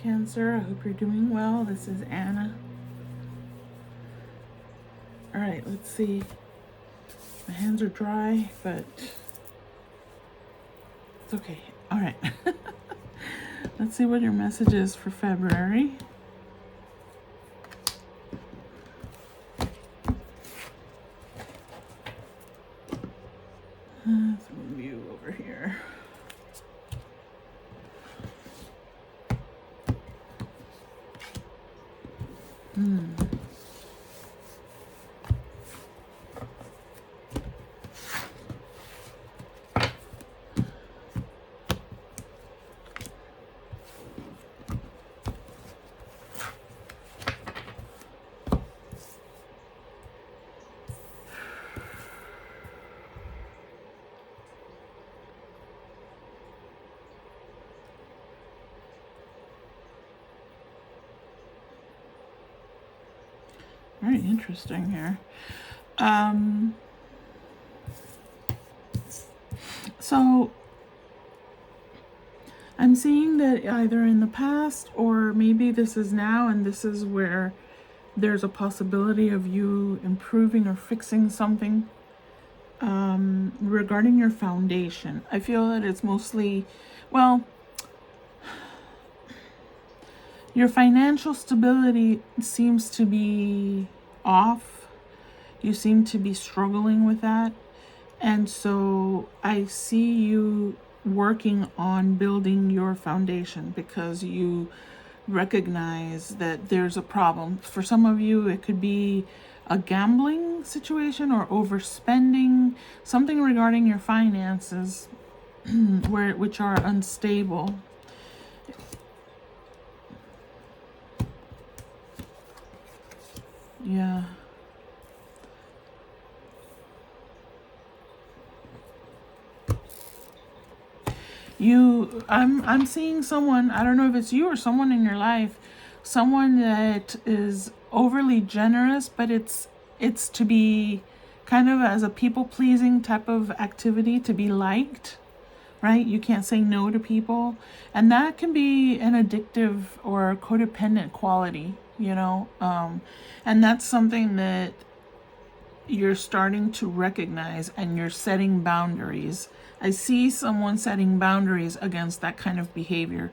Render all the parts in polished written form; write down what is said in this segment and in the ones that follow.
Cancer. I hope you're doing well. This is Anna. All right, let's see. My hands are dry, but it's okay. All right. Let's see what your message is for February. Let's move you over here. Very interesting here. So I'm seeing that either in the past or maybe this is now, and this is where there's a possibility of you improving or fixing something regarding your foundation. I feel that it's mostly, well, your financial stability seems to be off. You seem to be struggling with that. And so I see you working on building your foundation because you recognize that there's a problem. For some of you, it could be a gambling situation or overspending, something regarding your finances which are unstable. Yeah. I'm seeing someone, I don't know if it's you or someone in your life, someone that is overly generous, but it's to be kind of as a people-pleasing type of activity, to be liked, right? You can't say no to people, and that can be an addictive or codependent quality, and that's something that you're starting to recognize, and you're setting boundaries. I see someone setting boundaries against that kind of behavior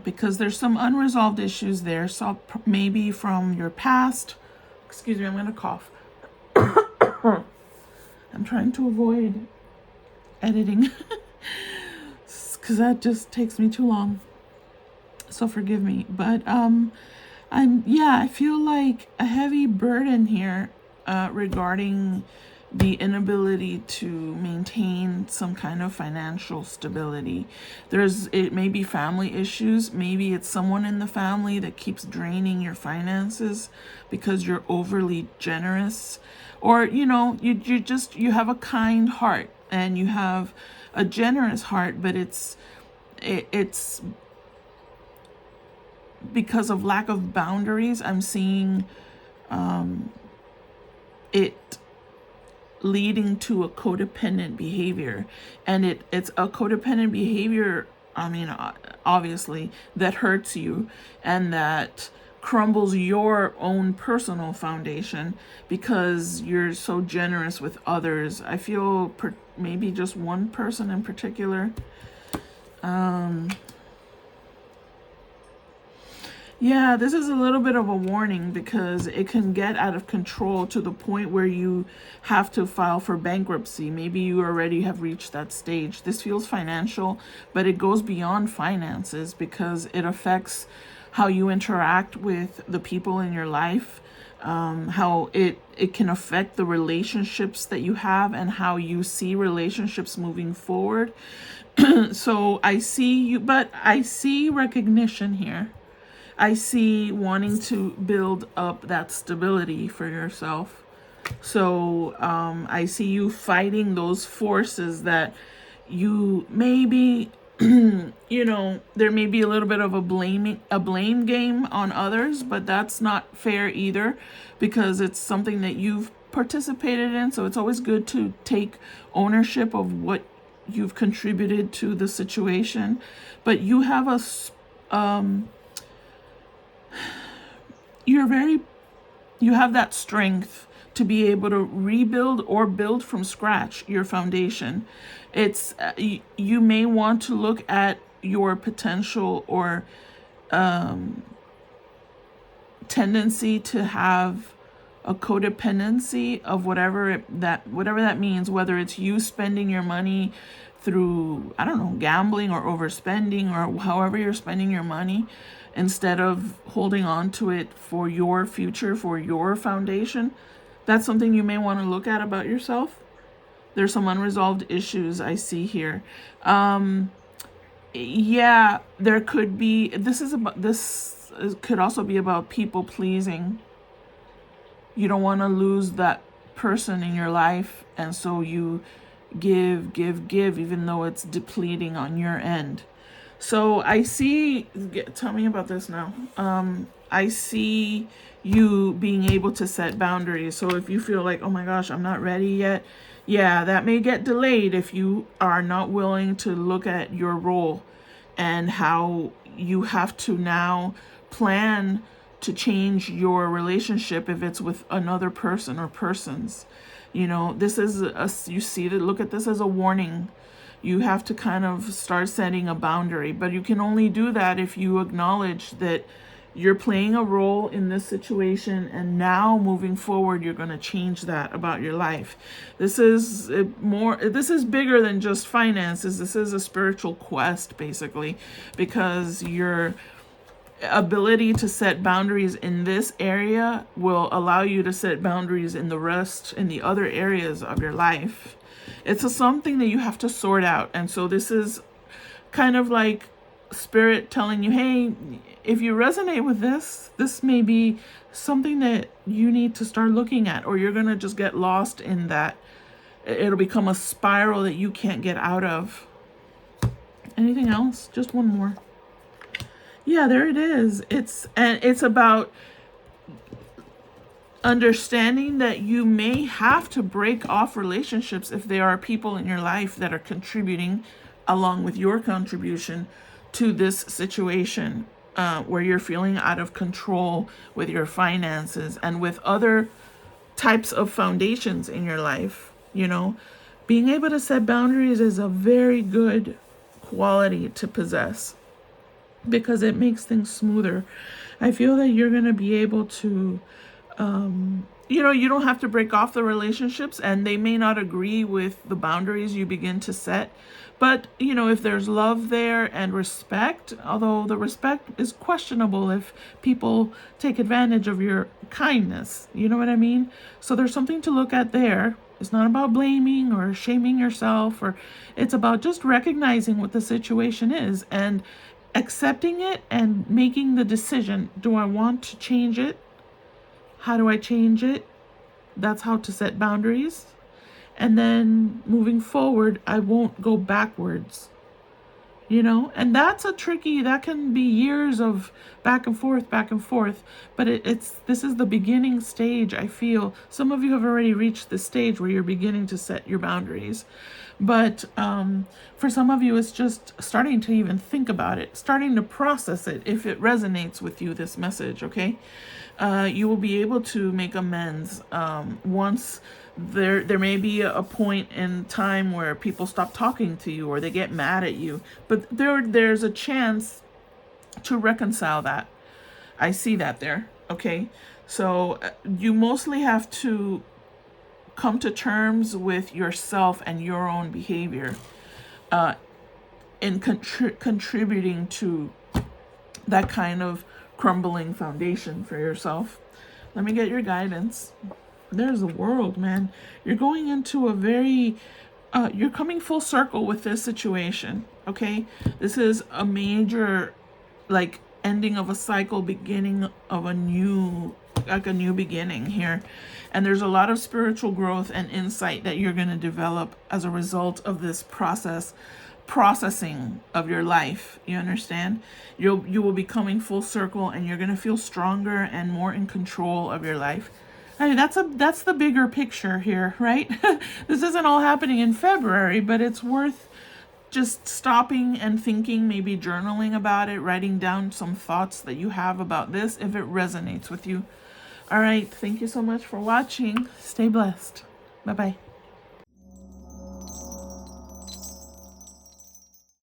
because there's some unresolved issues there. So maybe from your past, excuse me, I'm going to cough. I'm trying to avoid editing because that just takes me too long. So forgive me. But I feel like a heavy burden here regarding the inability to maintain some kind of financial stability. It may be family issues. Maybe it's someone in the family that keeps draining your finances because you're overly generous, or you have a kind heart and you have a generous heart, but it's because of lack of boundaries. I'm seeing it leading to a codependent behavior, and it's a codependent behavior, obviously, that hurts you and that crumbles your own personal foundation because you're so generous with others. I feel maybe just one person in particular. Yeah, this is a little bit of a warning because it can get out of control to the point where you have to file for bankruptcy. Maybe you already have reached that stage. This feels financial, but it goes beyond finances because it affects how you interact with the people in your life, how it can affect the relationships that you have and how you see relationships moving forward. So I see you, but I see recognition here. I see wanting to build up that stability for yourself. So I see you fighting those forces that you maybe, there may be a little bit of a blame game on others, but that's not fair either because it's something that you've participated in. So it's always good to take ownership of what you've contributed to the situation. But you have You have that strength to be able to rebuild or build from scratch your foundation. It's you may want to look at your potential or tendency to have a codependency of whatever that means, whether it's you spending your money through, I don't know, gambling or overspending or however you're spending your money, instead of holding on to it for your future, for your foundation. That's something you may want to look at about yourself. There's some unresolved issues I see here. Yeah, there could be, this could also be about people pleasing. You don't want to lose that person in your life, and so you give, even though it's depleting on your end. So I see, tell me about this now. I see you being able to set boundaries. So if you feel like, oh my gosh, I'm not ready yet, yeah, that may get delayed if you are not willing to look at your role and how you have to now plan to change your relationship if it's with another person or persons. This is you see that, look at this as a warning. You have to kind of start setting a boundary, but you can only do that if you acknowledge that you're playing a role in this situation, and now moving forward you're going to change that about your life. This is bigger than just finances. This is a spiritual quest, basically, because your ability to set boundaries in this area will allow you to set boundaries in the other areas of your life. It's something that you have to sort out. And so this is kind of like spirit telling you, hey, if you resonate with this may be something that you need to start looking at, or you're going to just get lost in that. It'll become a spiral that you can't get out of. Anything else? Just one more. Yeah, there it is. It's about understanding that you may have to break off relationships if there are people in your life that are contributing along with your contribution to this situation, where you're feeling out of control with your finances and with other types of foundations in your life. Being able to set boundaries is a very good quality to possess, because it makes things smoother. I feel that you're going to be able to, you don't have to break off the relationships, and they may not agree with the boundaries you begin to set. But, if there's love there and respect, although the respect is questionable if people take advantage of your kindness, you know what I mean? So there's something to look at there. It's not about blaming or shaming yourself, it's about just recognizing what the situation is and accepting it and making the decision. Do I want to change it? How do I change it? That's how to set boundaries. And then moving forward, I won't go backwards. And that can be years of back and forth, but this is the beginning stage. I feel some of you have already reached the stage where you're beginning to set your boundaries. But for some of you, it's just starting to even think about it, starting to process it. If it resonates with you, this message, okay? You will be able to make amends once there may be a point in time where people stop talking to you or they get mad at you. But there's a chance to reconcile that. I see that there, okay? So you mostly have to come to terms with yourself and your own behavior in contributing to that kind of crumbling foundation for yourself. Let me get your guidance. There's the world, man. You're going into a very you're coming full circle with this situation, okay? This is a major ending of a cycle, beginning of a new beginning here. And there's a lot of spiritual growth and insight that you're going to develop as a result of this processing of your life. You understand? You will be coming full circle, and you're going to feel stronger and more in control of your life. I mean, that's the bigger picture here, right? This isn't all happening in February, but it's worth just stopping and thinking, maybe journaling about it, writing down some thoughts that you have about this if it resonates with you. All right. Thank you so much for watching. Stay blessed. Bye-bye.